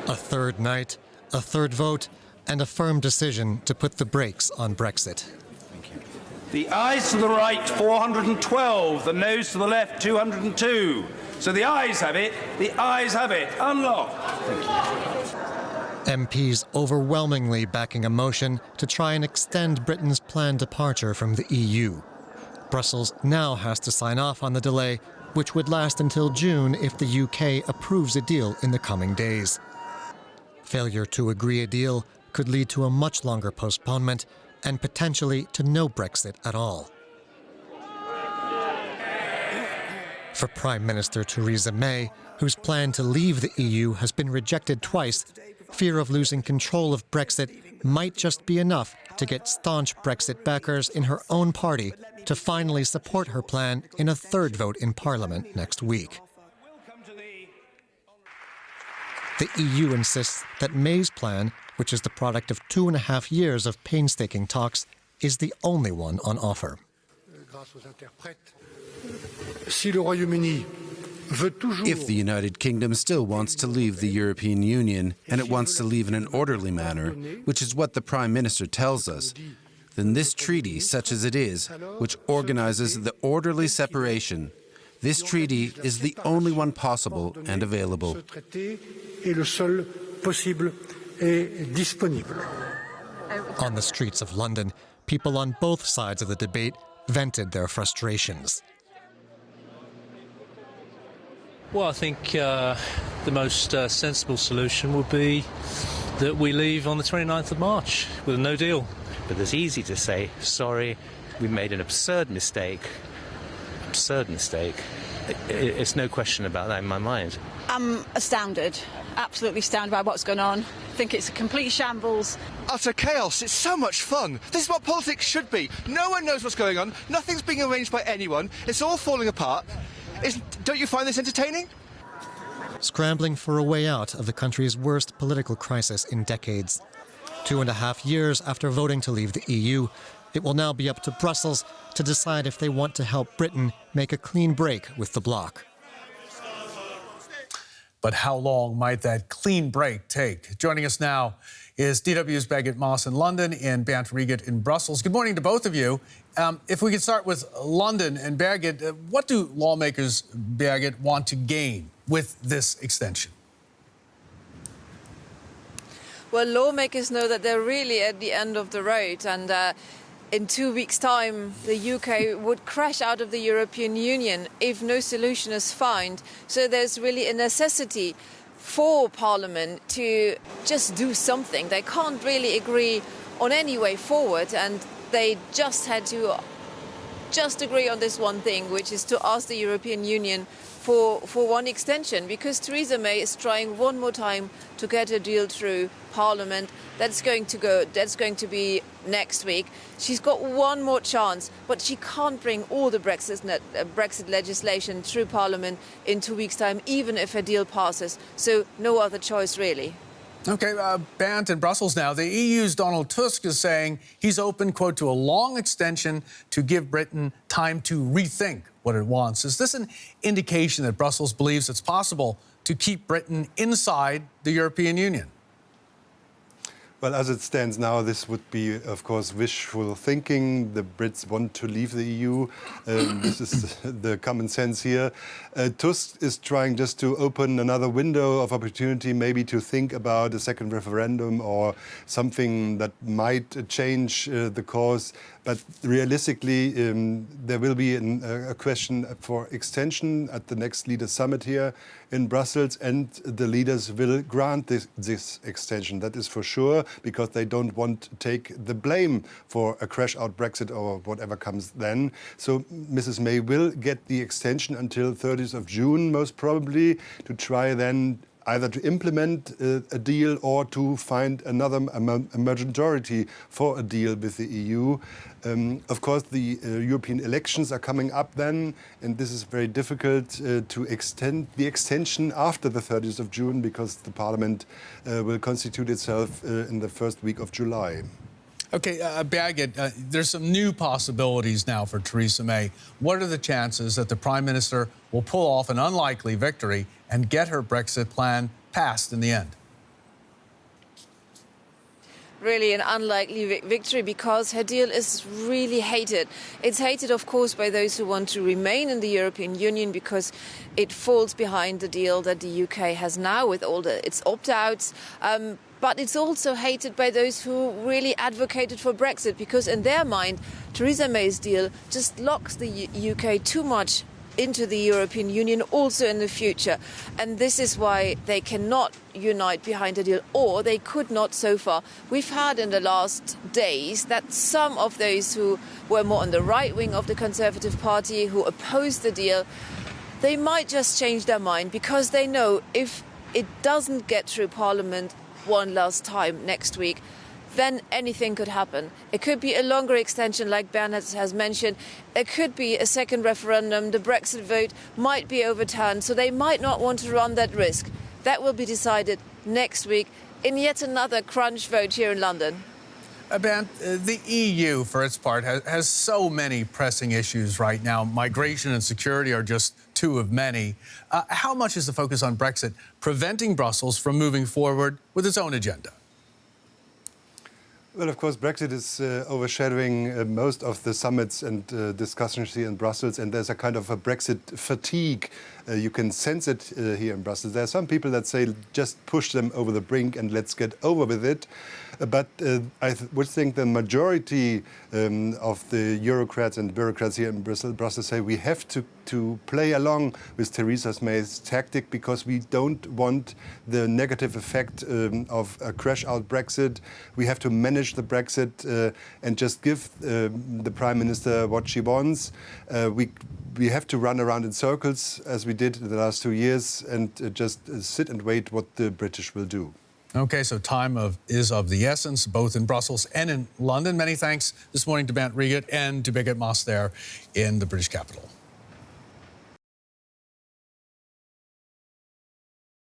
A third night, a third vote, and a firm decision to put the brakes on Brexit. The ayes to the right, 412. The noes to the left, 202. So the ayes have it. The ayes have it. Unlock. MPs overwhelmingly backing a motion to try and extend Britain's planned departure from the EU. Brussels now has to sign off on the delay, which would last until June if the UK approves a deal in the coming days. Failure to agree a deal could lead to a much longer postponement and potentially to no Brexit at all. For Prime Minister Theresa May, whose plan to leave the EU has been rejected twice, fear of losing control of Brexit might just be enough to get staunch Brexit backers in her own party to finally support her plan in a third vote in Parliament next week. The EU insists that May's plan, which is the product of 2.5 years of painstaking talks, is the only one on offer. If the United Kingdom still wants to leave the European Union, and it wants to leave in an orderly manner, which is what the Prime Minister tells us, then this treaty, such as it is, which organizes the orderly separation, this treaty is the only one possible and available. On the streets of London, people on both sides of the debate vented their frustrations. Well, I think the most sensible solution would be that we leave on the 29th of March with a no deal. But it's easy to say, sorry, we made an absurd mistake. Absurd mistake. It's no question about that in my mind. I'm astounded, absolutely astounded by what's going on. I think it's a complete shambles. Utter chaos. It's so much fun. This is what politics should be. No one knows what's going on. Nothing's being arranged by anyone. It's all falling apart. Don't you find this entertaining? Scrambling for a way out of the country's worst political crisis in decades. 2.5 years after voting to leave the EU, it will now be up to Brussels to decide if they want to help Britain make a clean break with the bloc. But how long might that clean break take? Joining us now is DW's Bagot Moss in London and Bernd Riegert in Brussels. Good morning to both of you. If we could start with London and Bagot, what do lawmakers, Bagot, want to gain with this extension? Well, lawmakers know that they're really at the end of the road, and in 2 weeks' time, the UK would crash out of the European Union if no solution is found. So there's really a necessity for Parliament to just do something. They can't really agree on any way forward, and they just had to just agree on this one thing, which is to ask the European Union for one extension, because Theresa May is trying one more time to get a deal through Parliament. That's going to be next week. She's got one more chance, but she can't bring all the Brexit legislation through Parliament in 2 weeks' time, even if a deal passes. So no other choice, really. OK, Bernd in Brussels now. The EU's Donald Tusk is saying he's open, quote, to a long extension to give Britain time to rethink what it wants. Is this an indication that Brussels believes it's possible to keep Britain inside the European Union? Well, as it stands now, this would be, of course, wishful thinking. The Brits want to leave the EU. This is the common sense here. Tusk is trying just to open another window of opportunity, maybe to think about a second referendum or something that might change the course. But realistically, there will be a question for extension at the next leaders' summit here in Brussels, and the leaders will grant this extension. That is for sure, because they don't want to take the blame for a crash-out Brexit or whatever comes then. So Mrs. May will get the extension until 30th of June, most probably, to try then either to implement a deal or to find another majority for a deal with the EU. Of course, the European elections are coming up then, and this is very difficult to extend the extension after the 30th of June, because the Parliament will constitute itself in the first week of July. OK, Bagot, there's some new possibilities now for Theresa May. What are the chances that the Prime Minister will pull off an unlikely victory and get her Brexit plan passed in the end? really an unlikely victory because her deal is really hated. It's hated, of course, by those who want to remain in the European Union because it falls behind the deal that the UK has now with all its opt-outs. But it's also hated by those who really advocated for Brexit because in their mind, Theresa May's deal just locks the UK too much into the European Union also in the future. And this is why they cannot unite behind a deal, or they could not so far. We've heard in the last days that some of those who were more on the right wing of the Conservative Party, who opposed the deal, they might just change their mind because they know if it doesn't get through Parliament one last time next week, then anything could happen. It could be a longer extension, like Bernhard has mentioned. It could be a second referendum. The Brexit vote might be overturned, so they might not want to run that risk. That will be decided next week in yet another crunch vote here in London. Bernd, the EU, for its part, has so many pressing issues right now. Migration and security are just two of many. How much is the focus on Brexit preventing Brussels from moving forward with its own agenda? Well, of course, Brexit is overshadowing most of the summits and discussions here in Brussels, and there's a kind of a Brexit fatigue. You can sense it here in Brussels. There are some people that say just push them over the brink and let's get over with it. But I would think the majority of the Eurocrats and bureaucrats here in Brussels say we have to play along with Theresa May's tactic because we don't want the negative effect of a crash-out Brexit. We have to manage the Brexit and just give the Prime Minister what she wants. We have to run around in circles, as we did in the last 2 years, and just sit and wait what the British will do. OK, so time is of the essence, both in Brussels and in London. Many thanks this morning to Bernd Riegert and to Birgit Maas there in the British capital.